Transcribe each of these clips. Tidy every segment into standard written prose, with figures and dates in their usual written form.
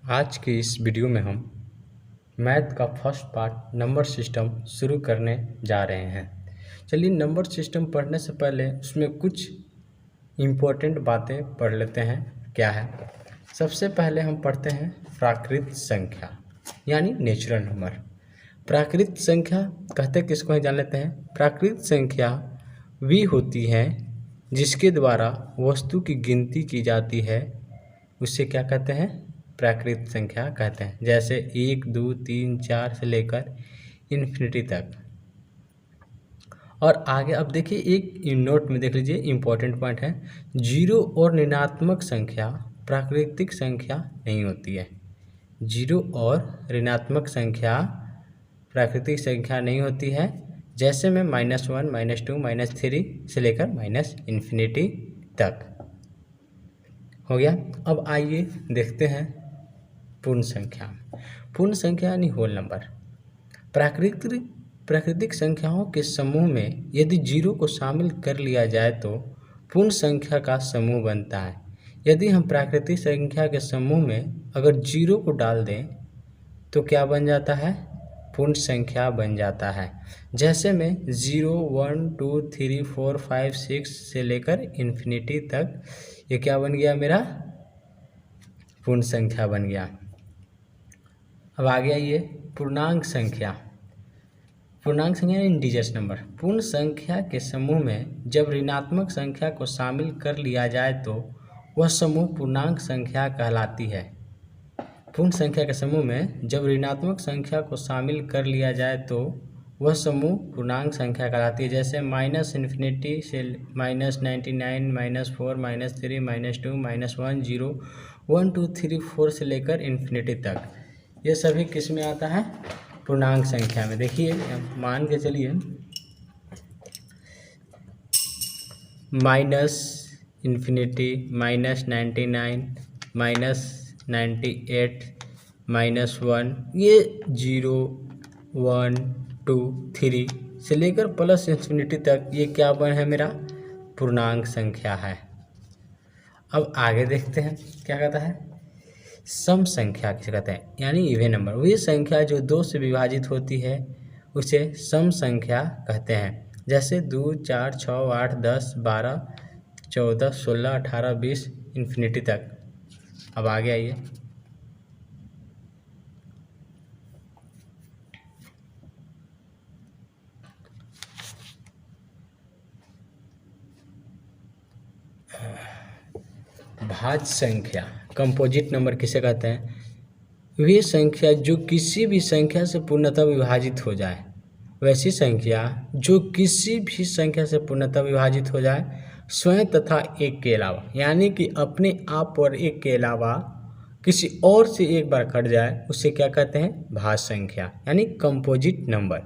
आज की इस वीडियो में हम मैथ का फर्स्ट पार्ट नंबर सिस्टम शुरू करने जा रहे हैं। चलिए, नंबर सिस्टम पढ़ने से पहले उसमें कुछ इम्पोर्टेंट बातें पढ़ लेते हैं। क्या है? सबसे पहले हम पढ़ते हैं प्राकृत संख्या यानी नेचुरल नंबर। प्राकृत संख्या कहते किसको है जान लेते हैं। प्राकृत संख्या वी होती है जिसके द्वारा वस्तु की गिनती की जाती है, उसे क्या कहते हैं? प्राकृत संख्या कहते हैं। जैसे 1 2 3 4 से लेकर इन्फिनिटी तक। और आगे अब देखिए, एक नोट में देख लीजिए, इम्पोर्टेंट पॉइंट है, जीरो और ऋणात्मक संख्या प्राकृतिक संख्या नहीं होती है। जीरो और ऋणात्मक संख्या प्राकृतिक संख्या नहीं होती है। जैसे में -1 -2 -3 से लेकर इन्फिनिटी तक हो गया। अब आइए देखते हैं पूर्ण संख्या। पूर्ण संख्या यानी होल नंबर। प्राकृतिक संख्याओं के समूह में यदि जीरो को शामिल कर लिया जाए तो पूर्ण संख्या का समूह बनता है। यदि हम प्राकृतिक संख्या के समूह में अगर जीरो को डाल दें तो क्या बन जाता है? पूर्ण संख्या बन जाता है। जैसे में 0 1 2 3 4 5 6 से लेकर इन्फिनिटी तक, ये क्या बन गया? मेरा पूर्ण संख्या बन गया। अब आ गया ये पूर्णांक संख्या। पूर्णांक संख्या इंटीजर्स नंबर। पूर्ण संख्या के समूह में जब ऋणात्मक संख्या को शामिल कर लिया जाए तो वह समूह पूर्णांक संख्या कहलाती है। पूर्ण संख्या के समूह में जब ऋणात्मक संख्या को शामिल कर लिया जाए तो वह समूह पूर्णांक संख्या कहलाती है। जैसे -इन्फिनिटी से -99 -4 -3 -2 -1 0 1 2 3 4 से लेकर इन्फिनिटी तक, ये सभी किस में आता है? पूर्णांक संख्या में। देखिए, मान के चलिए -इन्फिनिटी -99 -98 -1, ये 0 1 2 3 से लेकर प्लस इन्फिनिटी तक, ये क्या बन है? मेरा पूर्णांक संख्या है। अब आगे देखते हैं क्या कहता है। सम संख्या किसे कहते हैं? यानी इवन नंबर। वही संख्या जो 2 से विभाजित होती है उसे सम संख्या कहते हैं। जैसे 2 4 6 8 10 12 14 16 18 20 इन्फिनिटी तक। अब आगे आइए, भाज्य संख्या कंपोजिट नंबर किसे कहते हैं? वे संख्या जो किसी भी संख्या से पूर्णतः विभाजित हो जाए। वैसी संख्या जो किसी भी संख्या से पूर्णतः विभाजित हो जाए, स्वयं तथा एक के अलावा, यानी कि अपने आप और एक के अलावा किसी और से एक बार कट जाए, उसे क्या कहते हैं? भाज्य संख्या यानी कंपोजिट नंबर।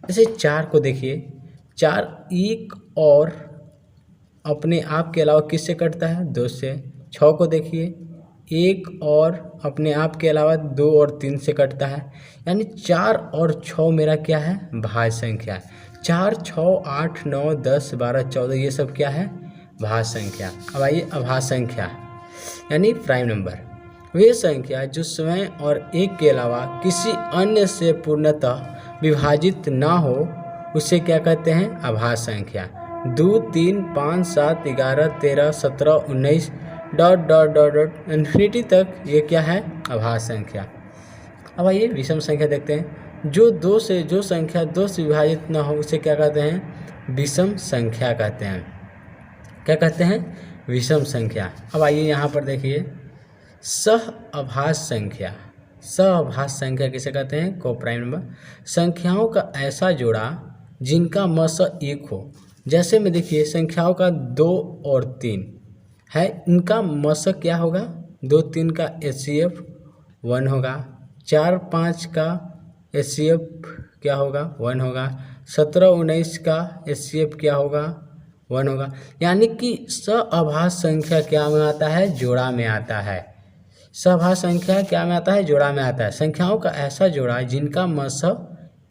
जैसे 4 को देखिए, 4 एक और अपने आप के अलावा किससे कटता है? 2 से। 6 को देखिए, 1 और अपने आप के अलावा 2 और 3 से कटता है। यानी 4 और 6 मेरा क्या है? भाज्य संख्या। 4 6 8 9 10 12 14, ये सब क्या है? भाज्य संख्या। अब आइए अभाज्य संख्या यानी प्राइम नंबर। वे संख्या जो स्वयं और एक के अलावा किसी अन्य से पूर्णतः विभाजित ना हो, उसे क्या कहते हैं? अभाज्य संख्या। 2 3 5 7 11 13 17 19 ... इन्फिनिटी तक, ये क्या है? अभाज्य संख्या। अब आइए विषम संख्या देखते हैं। जो संख्या 2 से विभाजित न हो, उसे क्या कहते हैं? विषम संख्या कहते हैं। क्या कहते हैं? विषम संख्या। अब आइए यहाँ पर देखिए, सह अभाज्य संख्या। सह अभाज्य संख्या किसे कहते हैं? Coprime number. संख्याओं का ऐसा जोड़ा जिनका मसह 1 हो। जैसे में देखिए, संख्याओं का 2 और 3 है, इनका मसह क्या होगा? 2 3 का HCF 1 होगा। 4 5 का HCF क्या होगा? 1 होगा। 17 19 का HCF क्या होगा? 1 होगा। यानी कि सहअभाज्य संख्या क्या में आता है? जोड़ा में आता है। सहअभाज्य संख्या क्या में आता है? जोड़ा में आता है। संख्याओं का ऐसा जोड़ा जिनका मसह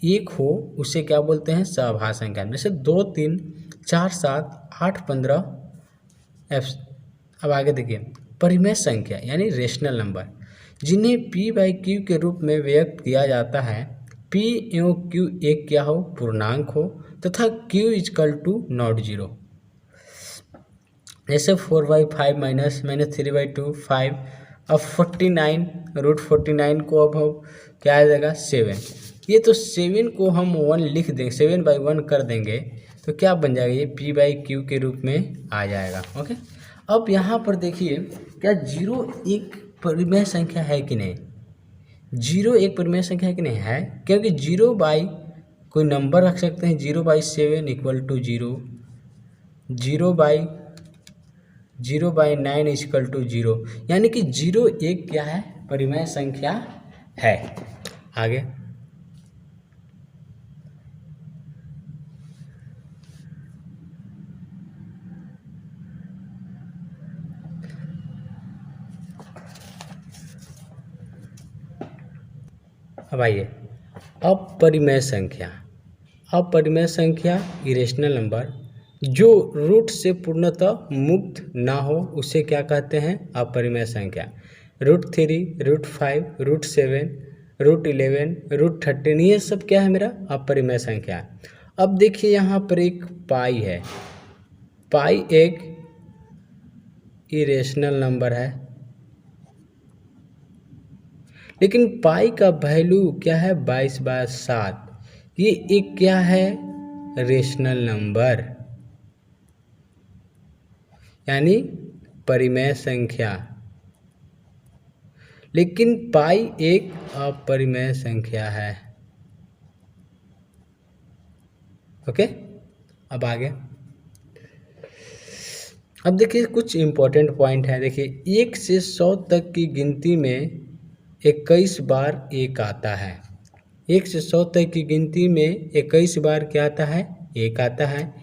1 हो, उसे क्या बोलते हैं? सहअभाज्य संख्या। जैसे 2 3 4 7 8 15। अब आगे देखिए, परिमेय संख्या यानी रेशनल नंबर। जिन्हें P बाई Q के रूप में व्यक्त किया जाता है। P एवं Q एक क्या हो, पूर्णांक हो तथा Q equal to not zero. जैसे 4/5 माइनस 3/2 5। अब 49 √49 को अब हम क्या आ जाएगा 7। ये तो 7 को हम 1 लिख देंगे, 7/1 कर देंगे तो क्या बन जाएगा, ये P बाई Q के रूप में आ जाएगा। ओके, अब यहाँ पर देखिए क्या 0 एक परिमेय संख्या है कि नहीं। 0 एक परिमेय संख्या है कि नहीं है, क्योंकि 0 बाई कोई नंबर रख सकते हैं। 0/7 इक्वल टू 0, 0/9 इक्वल टू 0, यानी कि 0 एक क्या है, परिमेय संख्या है। आगे अब आइए अपरिमेय संख्या। अपरिमेय संख्या इरेशनल नंबर जो रूट से पूर्णतः मुक्त ना हो उसे क्या कहते हैं, अपरिमेय संख्या। √3, √5, √7, √11, √13 ये सब क्या है, मेरा अपरिमेय संख्या। अब देखिए यहाँ पर एक पाई है। पाई एक इरेशनल नंबर है, लेकिन पाई का वैल्यू क्या है, 22/7। ये एक क्या है, रेशनल नंबर यानी परिमेय संख्या, लेकिन पाई एक अपरिमेय संख्या है। ओके, अब आगे अब देखिए कुछ इम्पोर्टेंट पॉइंट है। देखिए 1 से 100 तक की गिनती में 21 बार 1 आता है। 1 से 100 तक की गिनती में 21 बार क्या आता है, 1 आता है।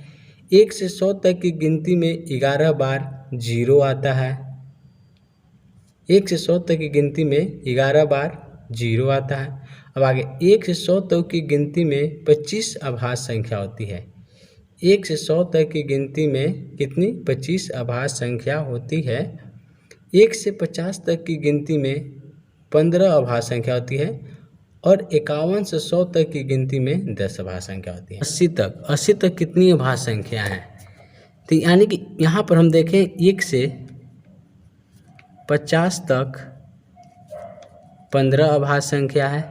1 से 100 तक की गिनती में 11 बार 0 आता है। 1 से 100 तक की गिनती में 11 बार 0 आता है। अब आगे 1 से 100 तक की गिनती में 25 आभाज्य संख्या होती है। 1 से 100 तक की गिनती में कितनी, 25 आभाज्य संख्या होती है। 1 से 50 तक की गिनती में 15 आभाज्य संख्या होती है और 51 से 100 तक की गिनती में 10 आभाज्य संख्या होती है। 80 तक कितनी आभाज्य संख्या है, तो यानी कि यहाँ पर हम देखें 1 से 50 तक 15 अभाज्य संख्या है।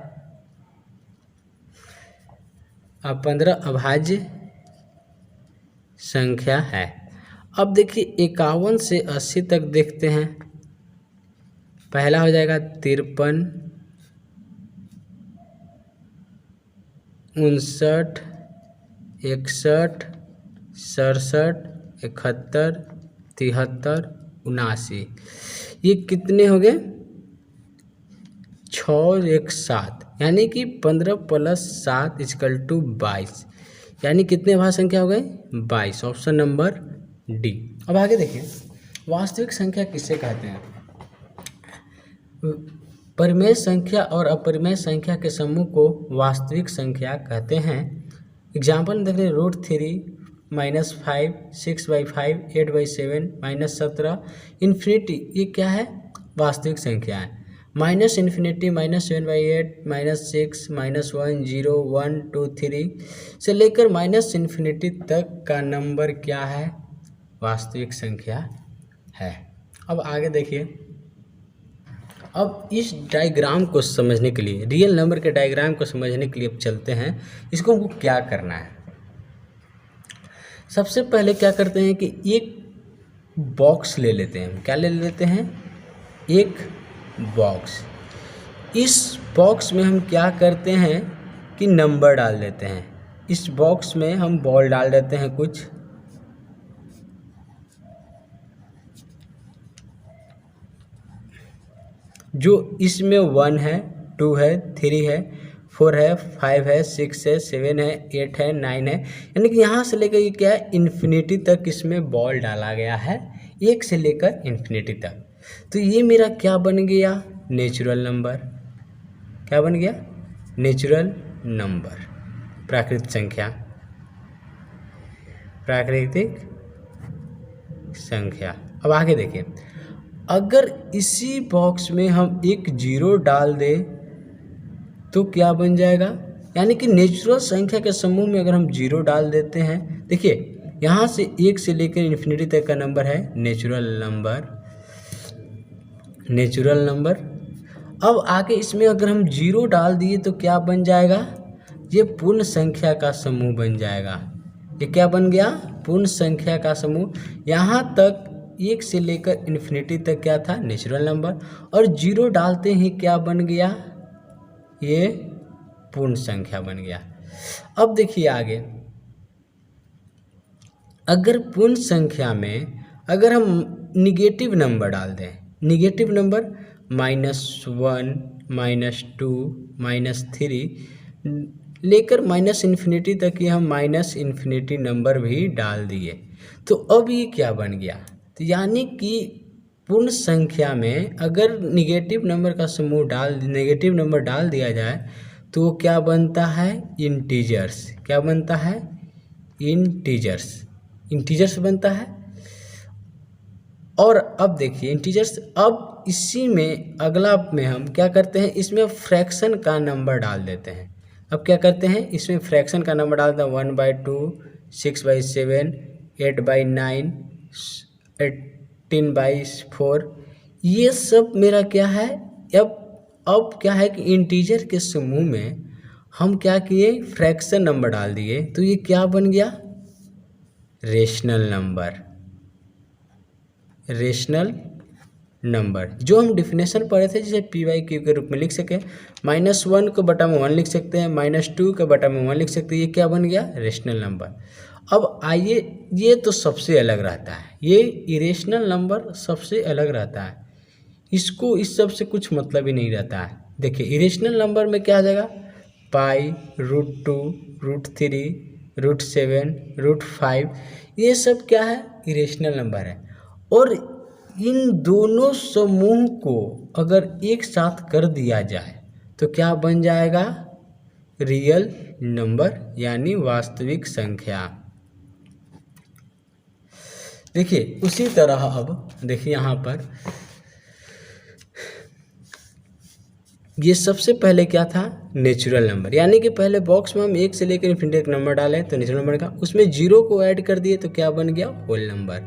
अब 15 अभाज्य संख्या है। अब देखिए 51 से 80 तक देखते हैं। पहला हो जाएगा 53, 59, 61, 67, 71, 73, 79। ये कितने हो गए, 6 और 1 7, यानी कि 15 + 7 = 22, यानी कितने अभाज्य संख्या हो गए, 22। Option number D. अब आगे देखिए वास्तविक संख्या किसे कहते हैं। परिमेय संख्या और अपरिमेय संख्या के समूह को वास्तविक संख्या कहते हैं। एग्जाम्पल देख रहे, √3 -5 6/5 8/7 -17 इन्फिनिटी, ये क्या है, वास्तविक संख्या है। -∞ -7/8 -6 -1 0 1 2 3 से लेकर -∞ तक का नंबर क्या है, वास्तविक संख्या है। अब आगे देखिए, अब इस डायग्राम को समझने के लिए, रियल नंबर के डायग्राम को समझने के लिए अब चलते हैं, इसको हमको क्या करना है। सबसे पहले क्या करते हैं कि एक बॉक्स ले लेते हैं। क्या ले लेते हैं, एक बॉक्स। इस बॉक्स में हम क्या करते हैं कि नंबर डाल देते हैं। इस बॉक्स में हम बॉल डाल देते हैं कुछ, जो इसमें 1 है, 2 है, 3 है, 4 है, 5 है, 6 है, 7 है, 8 है, 9 है, यानी कि यहाँ से लेकर ये क्या है, इन्फिनिटी तक इसमें बॉल डाला गया है, 1 से लेकर इन्फिनिटी तक। तो ये मेरा क्या बन गया, नेचुरल नंबर। क्या बन गया, नेचुरल नंबर, प्राकृतिक संख्या, प्राकृतिक संख्या। अब आगे देखिए, अगर इसी बॉक्स में हम एक जीरो डाल दें तो क्या बन जाएगा, यानी कि नेचुरल संख्या के समूह में अगर हम जीरो डाल देते हैं, देखिए यहाँ से 1 से लेकर इन्फिनिटी तक का नंबर है नेचुरल नंबर। अब आगे इसमें अगर हम जीरो डाल दिए तो क्या बन जाएगा, ये पूर्ण संख्या का समूह बन जाएगा। ये क्या बन गया, पूर्ण संख्या का समूह। यहाँ तक 1 से लेकर इन्फिनिटी तक क्या था, नेचुरल नंबर, और जीरो डालते ही क्या बन गया, ये पूर्ण संख्या बन गया। अब देखिए आगे, अगर पूर्ण संख्या में अगर हम निगेटिव नंबर डाल दें, निगेटिव नंबर -1 -2 -3 लेकर इन्फिनिटी तक ये हम इन्फिनिटी नंबर भी डाल दिए, तो अब ये क्या बन गया, तो यानी कि पूर्ण संख्या में अगर नेगेटिव नंबर डाल दिया जाए तो वो क्या बनता है, इंटीजर्स। क्या बनता है, इंटीजर्स बनता है। और अब देखिए इंटीजर्स, अब इसी में अगला में हम क्या करते हैं, इसमें फ्रैक्शन का नंबर डाल देते हैं। अब क्या करते हैं, इसमें फ्रैक्शन का नंबर डालते हैं 1/2, 6/7, 8/9, 18/4। ये सब मेरा क्या है, अब क्या है कि इंटीजर के समूह में हम क्या किए, फ्रैक्शन नंबर डाल दिए, तो ये क्या बन गया, रेशनल नंबर। जो हम डिफिनेशन पढ़े थे, जैसे P/Q के रूप में लिख सकें, -1 को बटा में 1 लिख सकते हैं, -2 के बटा में 1 लिख सकते हैं, ये क्या बन गया, रेशनल नंबर। अब आइए, ये तो सबसे अलग रहता है, ये इरेशनल नंबर सबसे अलग रहता है, इसको इस सब से कुछ मतलब ही नहीं रहता है। देखिए इरेशनल नंबर में क्या आ जाएगा, पाई, √2, √3, √7, √5, ये सब क्या है, इरेशनल नंबर है। और इन दोनों समूह को अगर एक साथ कर दिया जाए तो क्या बन जाएगा, रियल नंबर, यानी वास्तविक संख्या। देखिए उसी तरह अब देखिए यहाँ पर ये सबसे पहले क्या था, नेचुरल नंबर, यानी कि पहले बॉक्स में हम 1 से लेकर इन्फिनिटी तक नंबर डालें तो नेचुरल नंबर का, उसमें जीरो को ऐड कर दिए तो क्या बन गया, होल नंबर।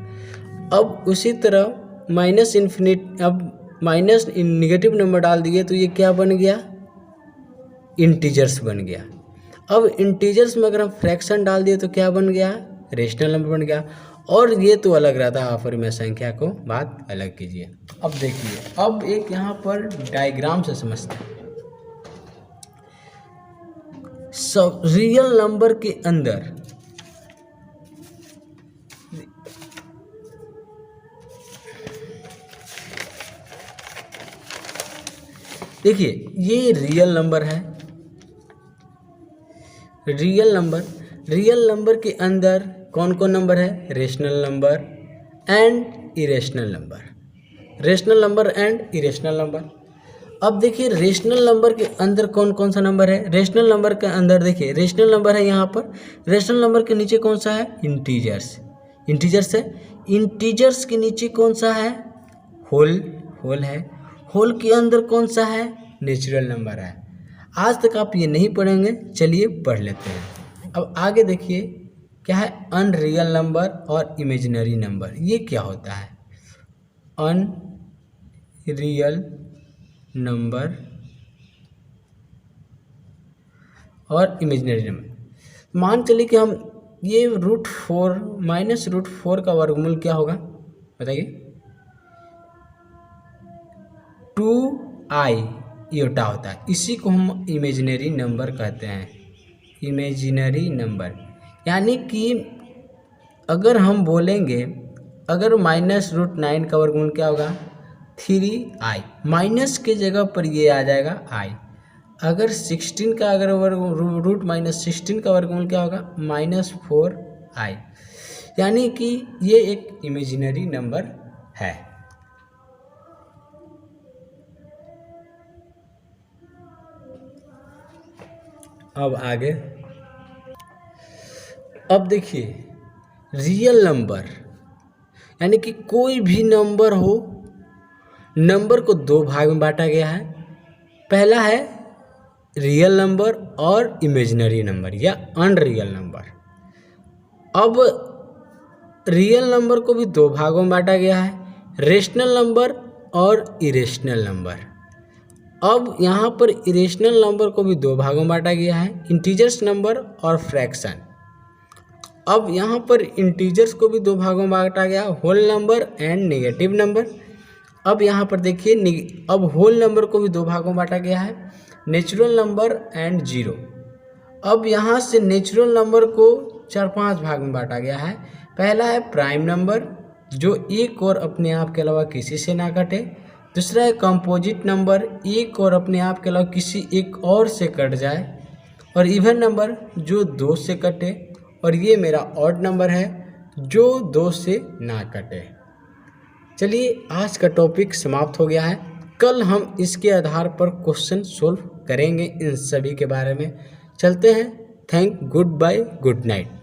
अब उसी तरह नेगेटिव नंबर डाल दिए तो ये क्या बन गया, इंटीजर्स बन गया। अब इंटीजर्स में अगर हम फ्रैक्शन डाल दिए तो क्या बन गया, रेशनल नंबर बन गया। और ये तो अलग रहता है, फिर मैं संख्या को बात अलग कीजिए। अब देखिए, अब एक यहाँ पर डायग्राम से समझते हैं। सब रियल नंबर के अंदर देखिए, ये रियल नंबर है, रियल नंबर के अंदर कौन कौन नंबर है, rational number and irrational number. अब देखिए रेशनल नंबर के अंदर कौन कौन सा नंबर है, रेशनल नंबर के अंदर देखिए रेशनल नंबर है यहाँ पर, रेशनल नंबर के नीचे कौन सा है, इंटीजर्स है। इंटीजर्स के नीचे कौन सा है, होल है। होल के अंदर कौन सा है, नेचुरल नंबर है। आज तक आप ये नहीं पढ़ेंगे, चलिए पढ़ लेते हैं। अब आगे देखिए क्या है, अनरियल नंबर और इमेजिनरी नंबर। ये क्या होता है, अनरियल नंबर और इमेजिनरी नंबर। मान चलिए कि हम ये -√4 का वर्गमूल क्या होगा बताइए, 2i इयोटा होता है। इसी को हम इमेजिनरी नंबर कहते हैं, इमेजिनरी नंबर। यानी कि अगर हम बोलेंगे, अगर -√9 का वर्गमूल क्या होगा, 3i, माइनस के जगह पर ये आ जाएगा i। अगर 16 का अगर √-16 का वर्गमूल क्या होगा, -4i। यानी कि ये एक इमेजिनरी नंबर है। अब आगे, अब देखिए रियल नंबर, यानी कि कोई भी नंबर हो नंबर को दो भाग में बांटा गया है। पहला है रियल नंबर और इमेजिनरी नंबर या अनरियल नंबर। अब रियल नंबर को भी दो भागों में बांटा गया है, रेशनल नंबर और इरेशनल नंबर। अब यहाँ पर इरेशनल नंबर को भी दो भागों में बांटा गया है, इंटीजर्स नंबर और फ्रैक्शन। अब यहाँ पर इंटीजर्स को भी दो भागों में बांटा गया, whole number and negative number. अब यहाँ पर देखिए, अब होल नंबर को भी दो भागों में बांटा गया है, नेचुरल नंबर एंड जीरो। अब यहाँ से नेचुरल नंबर को 4-5 भाग में बांटा गया है। पहला है प्राइम नंबर, जो एक और अपने आप के अलावा किसी से ना कटे। दूसरा है कंपोजिट नंबर, एक और अपने आप के अलावा किसी एक और से कट जाए। और इवन नंबर, जो दो से कटे। और ये मेरा ऑड नंबर है, जो दो से ना कटे। चलिए, आज का टॉपिक समाप्त हो गया है। कल हम इसके आधार पर क्वेश्चन सोल्व करेंगे इन सभी के बारे में। चलते हैं। Good bye, good night.